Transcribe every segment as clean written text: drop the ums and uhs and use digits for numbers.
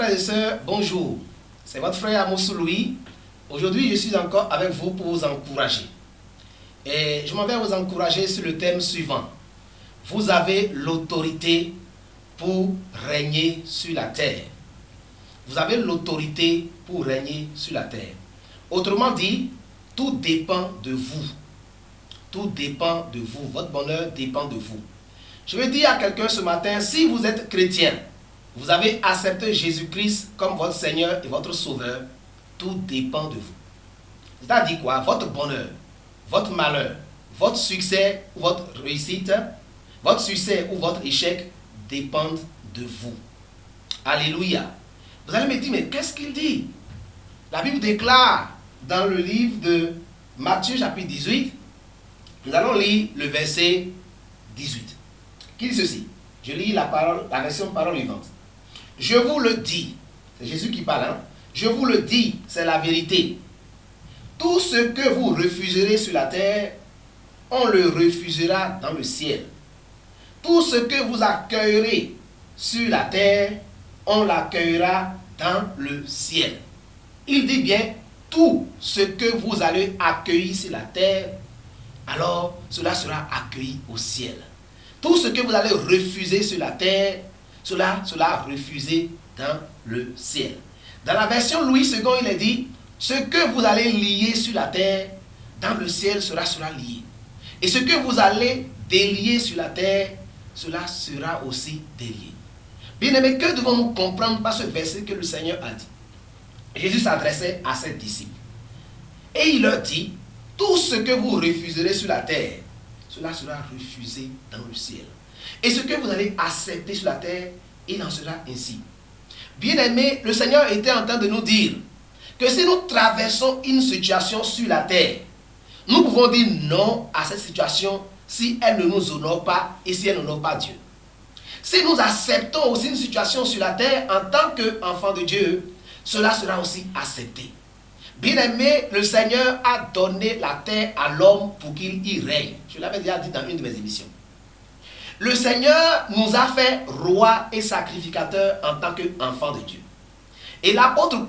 frères et sœurs, bonjour. C'est votre frère Amoussou Louis. Aujourd'hui, je suis encore avec vous pour vous encourager. Et je m'en vais vous encourager sur le thème suivant. Vous avez l'autorité pour régner sur la terre. Vous avez l'autorité pour régner sur la terre. Autrement dit, tout dépend de vous. Tout dépend de vous. Votre bonheur dépend de vous. Je veux dire à quelqu'un ce matin, si vous êtes chrétien, vous avez accepté Jésus-Christ comme votre Seigneur et votre Sauveur, tout dépend de vous. C'est-à-dire quoi? Votre bonheur, votre malheur, votre succès ou votre réussite, votre succès ou votre échec dépendent de vous. Alléluia. Vous allez me dire, mais qu'est-ce qu'il dit? La Bible déclare dans le livre de Matthieu chapitre 18, nous allons lire le verset 18. Qui dit ceci? Je lis la version parole vivante. Je vous le dis, c'est Jésus qui parle, hein? Je vous le dis, c'est la vérité. Tout ce que vous refuserez sur la terre, on le refusera dans le ciel. Tout ce que vous accueillerez sur la terre, on l'accueillera dans le ciel. Il dit bien, tout ce que vous allez accueillir sur la terre, alors cela sera accueilli au ciel. Tout ce que vous allez refuser sur la terre, cela sera refusé dans le ciel. Dans la version Louis II, il est dit, ce que vous allez lier sur la terre, dans le ciel sera lié. Et ce que vous allez délier sur la terre, cela sera aussi délié. Bien-aimés, que devons-nous comprendre par ce verset que le Seigneur a dit? Jésus s'adressait à ses disciples. Et il leur dit, tout ce que vous refuserez sur la terre, cela sera refusé dans le ciel. Et ce que vous allez accepter sur la terre, il en sera ainsi. Bien-aimés, le Seigneur était en train de nous dire que si nous traversons une situation sur la terre, nous pouvons dire non à cette situation si elle ne nous honore pas et si elle n'honore pas Dieu. Si nous acceptons aussi une situation sur la terre en tant qu'enfant de Dieu, cela sera aussi accepté. Bien-aimé, le Seigneur a donné la terre à l'homme pour qu'il y règne. Je l'avais déjà dit dans une de mes émissions. Le Seigneur nous a fait roi et sacrificateur en tant qu'enfant de Dieu. Et l'apôtre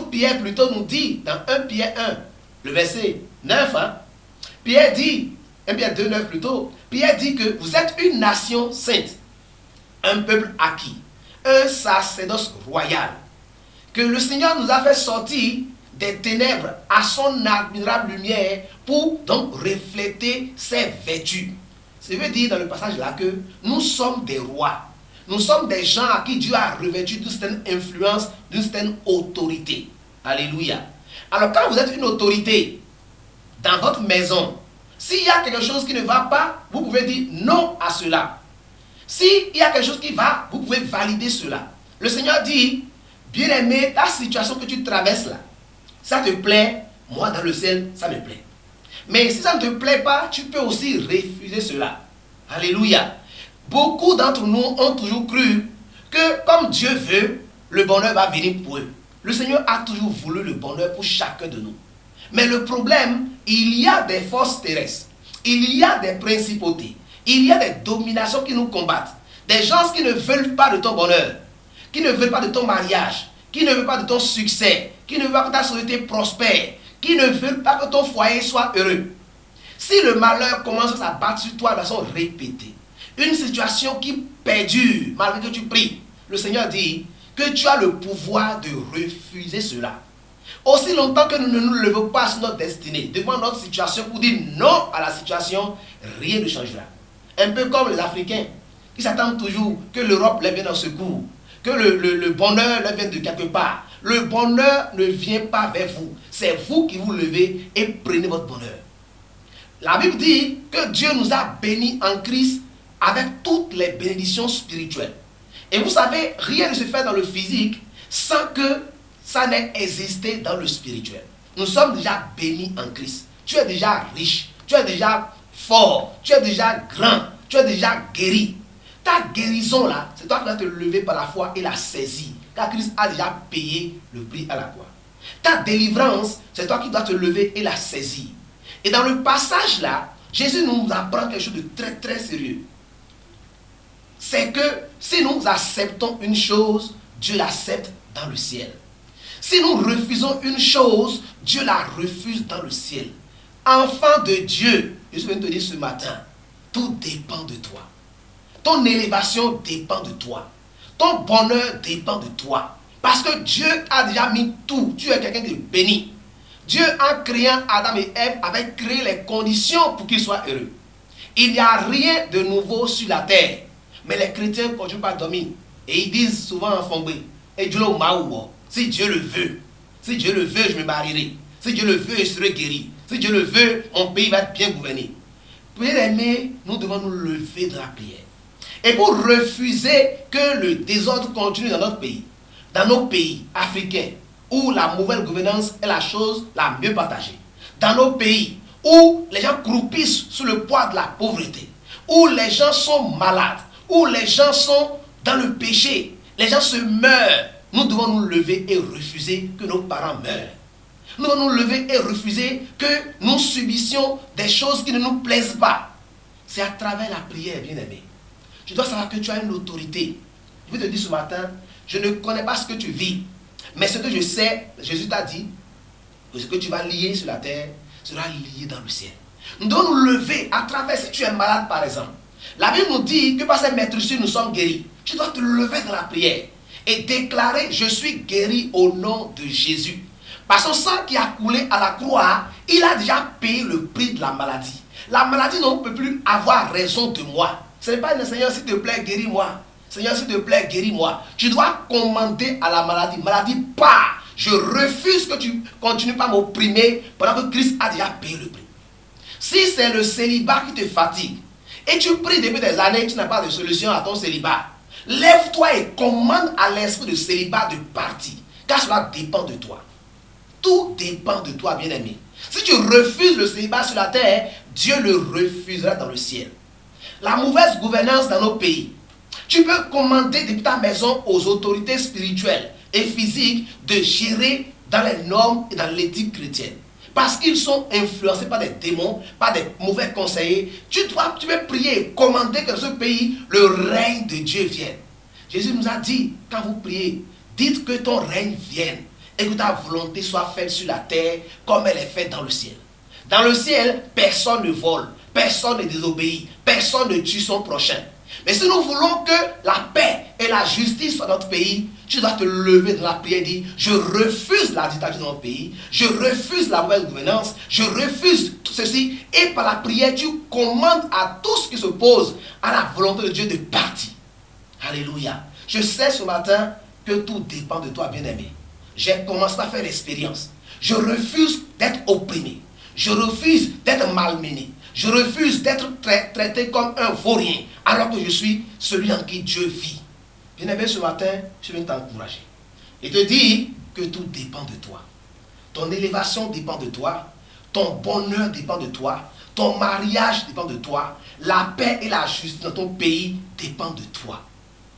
Pierre plutôt nous dit dans 1 Pierre 1, le verset 9, Pierre dit, 1 Pierre 2, 9 plutôt, Pierre dit que vous êtes une nation sainte, un peuple acquis, un sacerdoce royal, que le Seigneur nous a fait sortir des ténèbres à son admirable lumière pour donc refléter ses vertus. Ça veut dire dans le passage là que nous sommes des rois. Nous sommes des gens à qui Dieu a revêtu d'une certaine influence, d'une certaine autorité. Alléluia. Alors quand vous êtes une autorité dans votre maison, s'il y a quelque chose qui ne va pas, vous pouvez dire non à cela. S'il y a quelque chose qui va, vous pouvez valider cela. Le Seigneur dit, bien-aimé, la situation que tu traverses là, ça te plaît, moi dans le ciel, ça me plaît. Mais si ça ne te plaît pas, tu peux aussi refuser cela. Alléluia. Beaucoup d'entre nous ont toujours cru que comme Dieu veut, le bonheur va venir pour eux. Le Seigneur a toujours voulu le bonheur pour chacun de nous. Mais le problème, il y a des forces terrestres, il y a des principautés, il y a des dominations qui nous combattent. Des gens qui ne veulent pas de ton bonheur, qui ne veulent pas de ton mariage, qui ne veulent pas de ton succès, qui ne veulent pas que ta société prospère, qui ne veulent pas que ton foyer soit heureux. Si le malheur commence à battre sur toi de façon répétée, une situation qui perdure malgré que tu pries, le Seigneur dit que tu as le pouvoir de refuser cela. Aussi longtemps que nous ne nous levons pas sur notre destinée, devant notre situation pour dire non à la situation, rien ne changera. Un peu comme les Africains qui s'attendent toujours que l'Europe les vienne en secours, que le bonheur leur vienne de quelque part. Le bonheur ne vient pas vers vous. C'est vous qui vous levez et prenez votre bonheur. La Bible dit que Dieu nous a bénis en Christ avec toutes les bénédictions spirituelles. Et vous savez, rien ne se fait dans le physique sans que ça n'ait existé dans le spirituel. Nous sommes déjà bénis en Christ. Tu es déjà riche, tu es déjà fort, tu es déjà grand, tu es déjà guéri. Ta guérison là, c'est toi qui dois te lever par la foi et la saisir. Car Christ a déjà payé le prix à la croix. Ta délivrance, c'est toi qui dois te lever et la saisir. Et dans le passage là, Jésus nous apprend quelque chose de très très sérieux. C'est que si nous acceptons une chose, Dieu l'accepte dans le ciel. Si nous refusons une chose, Dieu la refuse dans le ciel. Enfant de Dieu, je suis venu te dire ce matin, tout dépend de toi. Ton élévation dépend de toi. Ton bonheur dépend de toi. Parce que Dieu a déjà mis tout. Tu es quelqu'un de béni. Dieu, en créant Adam et Ève, avait créé les conditions pour qu'ils soient heureux. Il n'y a rien de nouveau sur la terre. Mais les chrétiens ne continuent pas à dormir. Et ils disent souvent en fondé, et Dieu le maou, si Dieu le veut, si Dieu le veut, je me marierai. Si Dieu le veut, je serai guéri. Si Dieu le veut, mon pays va être bien gouverné. Bien-aimés, nous devons nous lever dans la prière. Et pour refuser que le désordre continue dans notre pays, dans nos pays africains, où la mauvaise gouvernance est la chose la mieux partagée, dans nos pays où les gens croupissent sous le poids de la pauvreté, où les gens sont malades, où les gens sont dans le péché, les gens se meurent, nous devons nous lever et refuser que nos parents meurent. Nous devons nous lever et refuser que nous subissions des choses qui ne nous plaisent pas. C'est à travers la prière, bien-aimé. Je dois savoir que tu as une autorité. Je vais te dire ce matin, je ne connais pas ce que tu vis. Mais ce que je sais, Jésus t'a dit, que ce que tu vas lier sur la terre sera lié dans le ciel. Nous devons nous lever à travers, si tu es malade par exemple. La Bible nous dit que par cette maîtrise, nous sommes guéris. Tu dois te lever dans la prière et déclarer, je suis guéri au nom de Jésus. Par son sang qui a coulé à la croix, il a déjà payé le prix de la maladie. La maladie ne peut plus avoir raison de moi. Ce n'est pas le Seigneur, s'il te plaît, guéris-moi. Seigneur, s'il te plaît, guéris-moi. Tu dois commander à la maladie. Maladie, pars. Je refuse que tu continues pas à m'opprimer pendant que Christ a déjà payé le prix. Si c'est le célibat qui te fatigue, et tu pries depuis des années et tu n'as pas de solution à ton célibat, lève-toi et commande à l'esprit de célibat de partir. Car cela dépend de toi. Tout dépend de toi, bien-aimé. Si tu refuses le célibat sur la terre, Dieu le refusera dans le ciel. La mauvaise gouvernance dans nos pays. Tu peux commander depuis ta maison aux autorités spirituelles et physiques de gérer dans les normes et dans l'éthique chrétienne. Parce qu'ils sont influencés par des démons, par des mauvais conseillers. Tu peux prier et commander que dans ce pays, le règne de Dieu vienne. Jésus nous a dit, quand vous priez, dites que ton règne vienne et que ta volonté soit faite sur la terre comme elle est faite dans le ciel. Dans le ciel, personne ne vole, personne ne désobéit, personne ne tue son prochain. Mais si nous voulons que la paix et la justice soient dans notre pays, tu dois te lever dans la prière et dire, je refuse la dictature dans notre pays, je refuse la mauvaise gouvernance, je refuse tout ceci. Et par la prière, tu commandes à tout ce qui s'oppose à la volonté de Dieu de partir. Alléluia. Je sais ce matin que tout dépend de toi, bien-aimé. J'ai commencé à faire l'expérience. Je refuse d'être opprimé. Je refuse d'être malmené. Je refuse d'être traité comme un vaurien, alors que je suis celui en qui Dieu vit. Bien-aimé, ce matin, je viens t'encourager et te dire que tout dépend de toi. Ton élévation dépend de toi. Ton bonheur dépend de toi. Ton mariage dépend de toi. La paix et la justice dans ton pays dépendent de toi.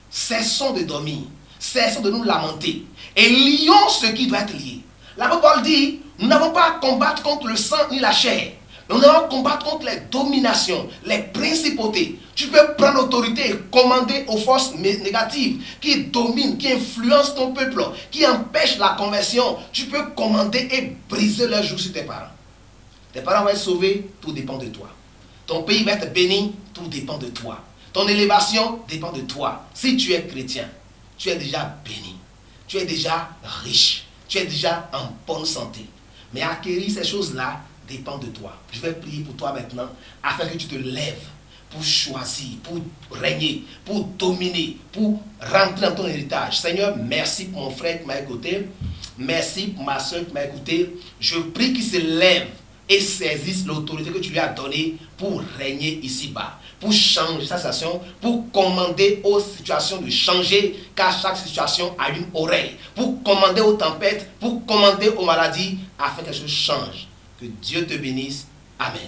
Cessons de dormir. Cessons de nous lamenter. Et lions ce qui doit être lié. L'apôtre Paul dit, nous n'avons pas à combattre contre le sang ni la chair. Nous allons combattre contre les dominations, les principautés. Tu peux prendre autorité et commander aux forces négatives qui dominent, qui influencent ton peuple, qui empêchent la conversion. Tu peux commander et briser leur joug sur tes parents. Tes parents vont être sauvés, tout dépend de toi. Ton pays va être béni, tout dépend de toi. Ton élévation dépend de toi. Si tu es chrétien, tu es déjà béni. Tu es déjà riche. Tu es déjà en bonne santé. Mais acquérir ces choses-là dépend de toi. Je vais prier pour toi maintenant afin que tu te lèves pour choisir, pour régner, pour dominer, pour rentrer dans ton héritage. Seigneur, merci pour mon frère qui m'a écouté. Merci pour ma soeur qui m'a écouté. Je prie qu'il se lève et saisisse l'autorité que tu lui as donnée pour régner ici-bas, pour changer sa situation, pour commander aux situations de changer, car chaque situation a une oreille, pour commander aux tempêtes, pour commander aux maladies, afin que les choses changent. Que Dieu te bénisse. Amen.